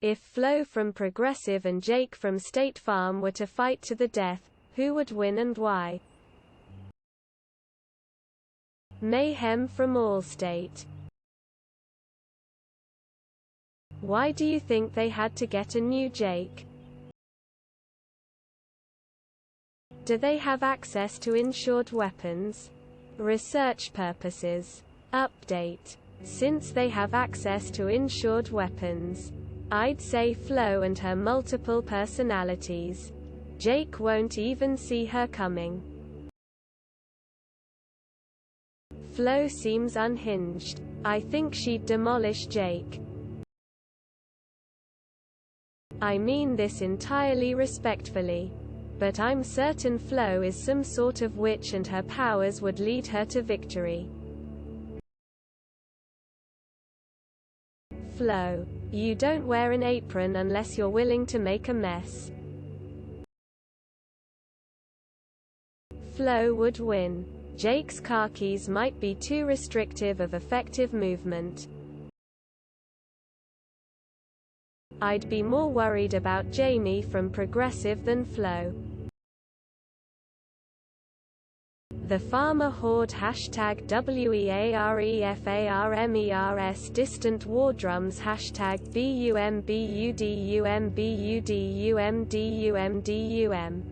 If Flo from Progressive and Jake from State Farm were to fight to the death, who would win and why? Mayhem from Allstate. Why do you think they had to get a new Jake? Do they have access to insured weapons? Research purposes. Update. Since they have access to insured weapons, I'd say Flo and her multiple personalities. Jake won't even see her coming. Flo seems unhinged. I think she'd demolish Jake. I mean this entirely respectfully. But I'm certain Flo is some sort of witch and her powers would lead her to victory. Flo. You don't wear an apron unless you're willing to make a mess. Flo would win. Jake's khakis might be too restrictive of effective movement. I'd be more worried about Jamie from Progressive than Flo. The Farmer Horde #WEAREFARMERS Distant War Drums #BUMBUDUMBUDUMDUMDUM.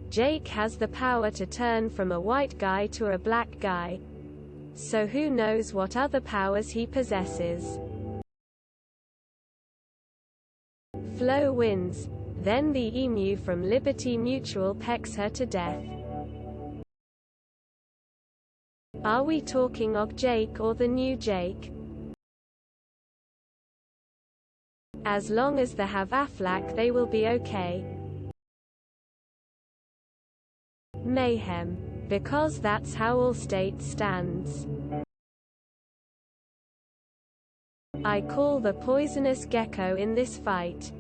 Jake has the power to turn from a white guy to a black guy. So who knows what other powers he possesses. Flo wins. Then the emu from Liberty Mutual pecks her to death. Are we talking of Jake or the new Jake? As long as they have Aflac they will be okay. Mayhem. Because that's how Allstate stands. I call the poisonous gecko in this fight.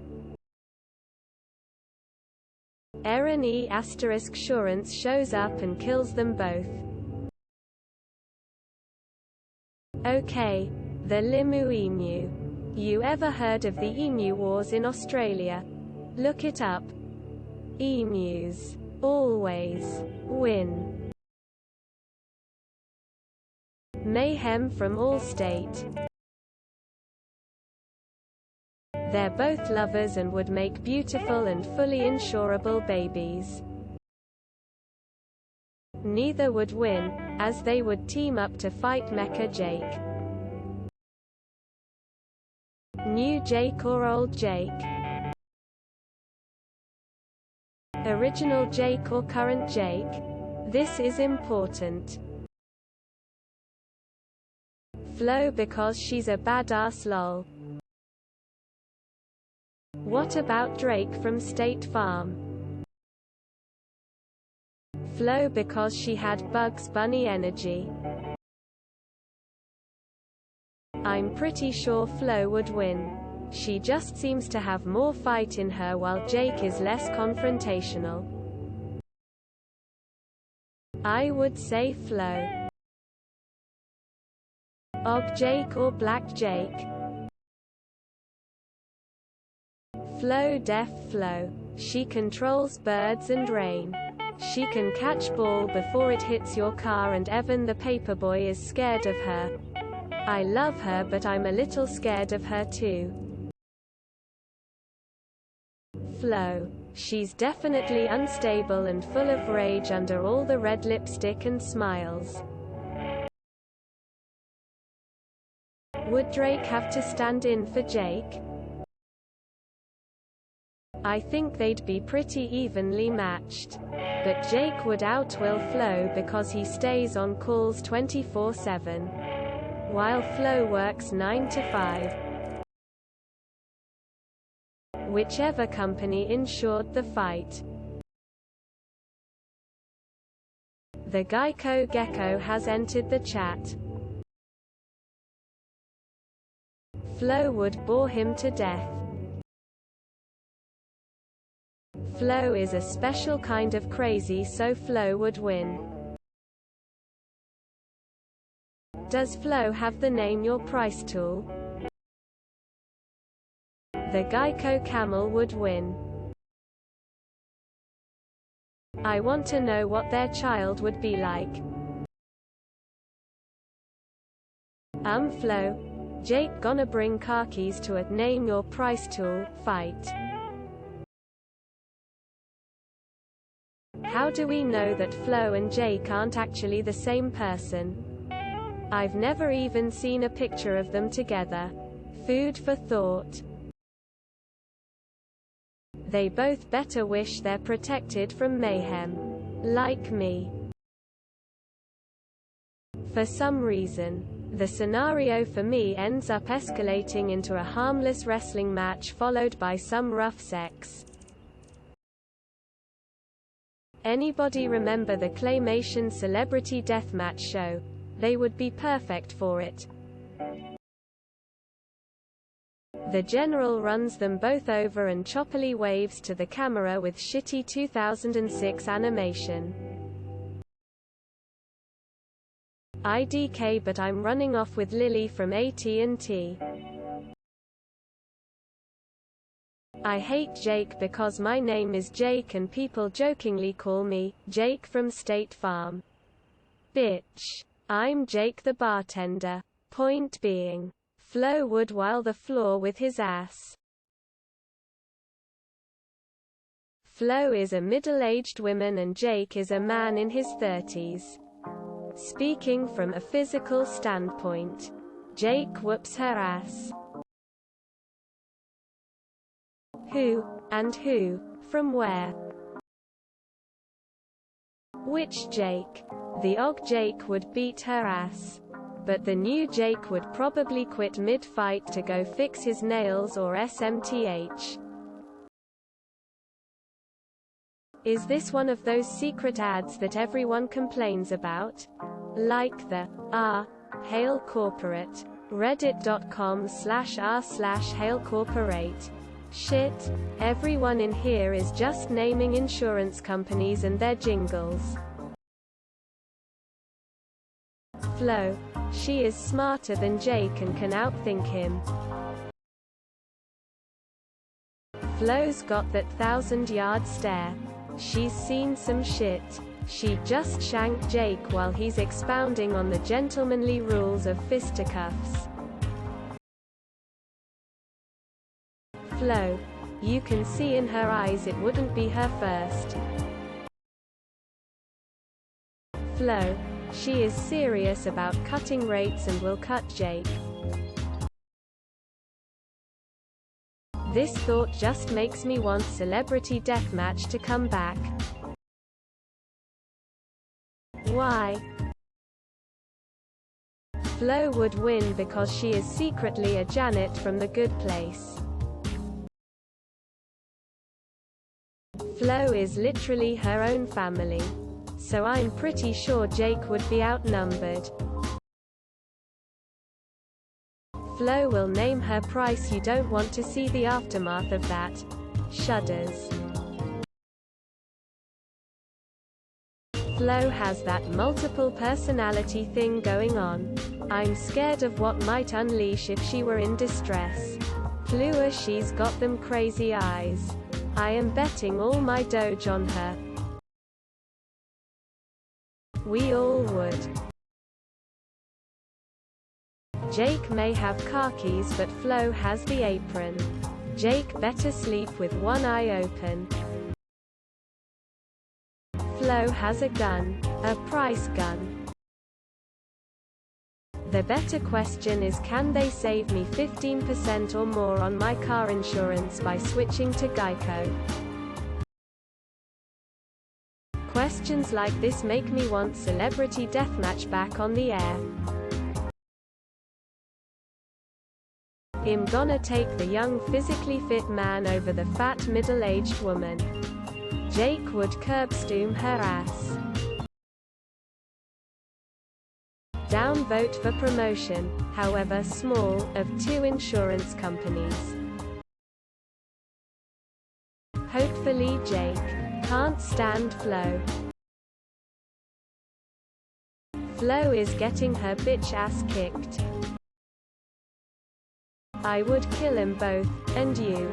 Erin E** Assurance shows up and kills them both. Okay. The Limu emu. You ever heard of the emu wars in Australia? Look it up. Emus always win. Mayhem from Allstate. They're both lovers and would make beautiful and fully insurable babies. Neither would win, as they would team up to fight Mecha Jake. New Jake or old Jake? Original Jake or current Jake? This is important. Flo because she's a badass lol. What about Drake from State Farm? Flo because she had Bugs Bunny energy. I'm pretty sure Flo would win. She just seems to have more fight in her while Jake is less confrontational. I would say Flo. Og Jake or Black Jake? Flo def Flo. She controls birds and rain. She can catch ball before it hits your car and Evan the paperboy is scared of her. I love her but I'm a little scared of her too. Flo. She's definitely unstable and full of rage under all the red lipstick and smiles. Would Drake have to stand in for Jake? I think they'd be pretty evenly matched. But Jake would outwill Flo because he stays on calls 24/7. While Flo works 9 to 5. Whichever company insured the fight. The Geico Gecko has entered the chat. Flo would bore him to death. Flo is a special kind of crazy, so Flo would win. Does Flo have the Name Your Price tool? The Geico camel would win. I want to know what their child would be like. Flo. Jake gonna bring car keys to a name your price tool fight. How do we know that Flo and Jake aren't actually the same person? I've never even seen a picture of them together. Food for thought. They both better wish they're protected from mayhem. Like me. For some reason, the scenario for me ends up escalating into a harmless wrestling match followed by some rough sex. Anybody remember the Claymation Celebrity Deathmatch show? They would be perfect for it. The general runs them both over and choppily waves to the camera with shitty 2006 animation. IDK, but I'm running off with Lily from AT&T. I hate Jake because my name is Jake and people jokingly call me Jake from State Farm. Bitch. I'm Jake the bartender. Point being, Flo would while the floor with his ass. Flo is a middle-aged woman and Jake is a man in his 30s. Speaking from a physical standpoint, Jake whoops her ass. Who, and who, from where? Which Jake? The Og Jake would beat her ass. But the new Jake would probably quit mid-fight to go fix his nails or SMTH. Is this one of those secret ads that everyone complains about? Like the Hail Corporate. Reddit.com/r/Hail Corporate. Shit, everyone in here is just naming insurance companies and their jingles. Flo. She is smarter than Jake and can outthink him. Flo's got that 1,000-yard stare. She's seen some shit. She just shanked Jake while he's expounding on the gentlemanly rules of fisticuffs. Flo. You can see in her eyes it wouldn't be her first. Flo. She is serious about cutting rates and will cut Jake. This thought just makes me want Celebrity Deathmatch to come back. Why? Flo would win because she is secretly a Janet from The Good Place. Flo is literally her own family. So I'm pretty sure Jake would be outnumbered. Flo will name her price. You don't want to see the aftermath of that. Shudders. Flo has that multiple personality thing going on. I'm scared of what might unleash if she were in distress. Flua, she's got them crazy eyes. I am betting all my Doge on her. We all would. Jake may have car keys but Flo has the apron. Jake better sleep with one eye open. Flo has a gun. A price gun. The better question is, can they save me 15% or more on my car insurance by switching to Geico? Questions like this make me want Celebrity Deathmatch back on the air. I'm gonna take the young physically fit man over the fat middle-aged woman. Jake would curbstoom her ass. Downvote for promotion, however small, of 2 insurance companies. Hopefully Jake. Can't stand Flo. Flo is getting her bitch ass kicked. I would kill 'em both, and you.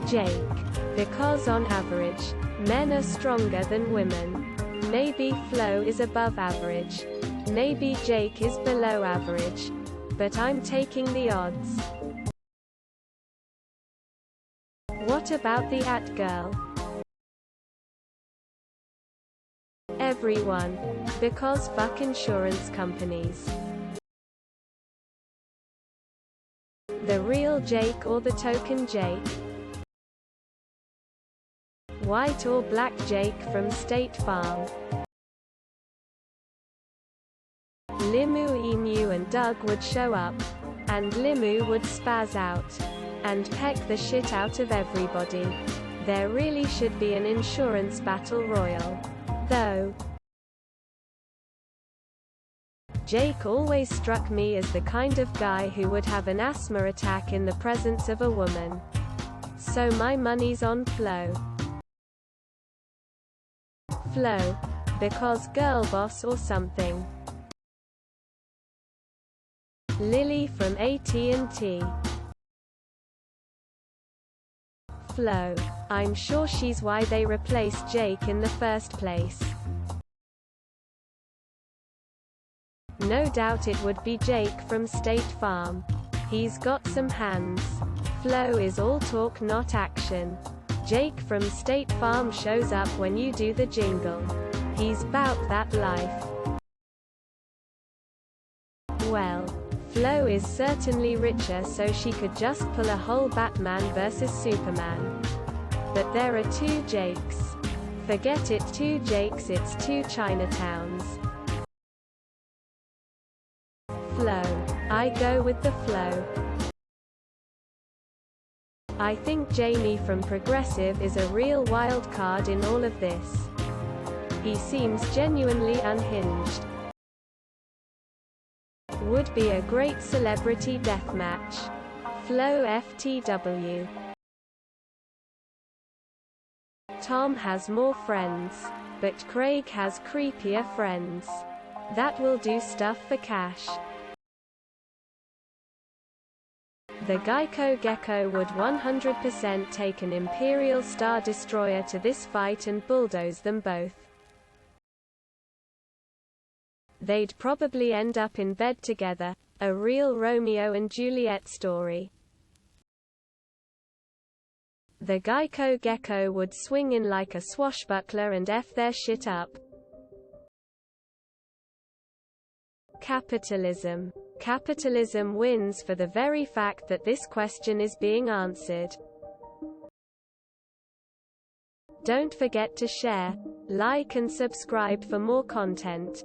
Jake. Because on average, men are stronger than women. Maybe Flo is above average. Maybe Jake is below average. But I'm taking the odds. What about the at girl? Everyone. Because fuck insurance companies. The real Jake or the token Jake? White or black Jake from State Farm? Limu, Emu and Doug would show up. And Limu would spaz out. And peck the shit out of everybody. There really should be an insurance battle royal. Though. Jake always struck me as the kind of guy who would have an asthma attack in the presence of a woman. So my money's on Flo. Flo. Because girl boss or something. Lily from AT&T. Flo. I'm sure she's why they replaced Jake in the first place. No doubt it would be Jake from State Farm. He's got some hands. Flo is all talk not action. Jake from State Farm shows up when you do the jingle. He's bout that life. Well, Flo is certainly richer, so she could just pull a whole Batman vs Superman. But there are two Jakes. Forget it, two Jakes, it's two Chinatowns. Flo. I go with the Flo. I think Jamie from Progressive is a real wild card in all of this. He seems genuinely unhinged. Would be a great celebrity deathmatch. Flo FTW. Tom has more friends. But Craig has creepier friends. That will do stuff for cash. The Geico Gecko would 100% take an Imperial Star Destroyer to this fight and bulldoze them both. They'd probably end up in bed together, a real Romeo and Juliet story. The Geico Gecko would swing in like a swashbuckler and F their shit up. Capitalism. Capitalism wins for the very fact that this question is being answered. Don't forget to share, like and subscribe for more content.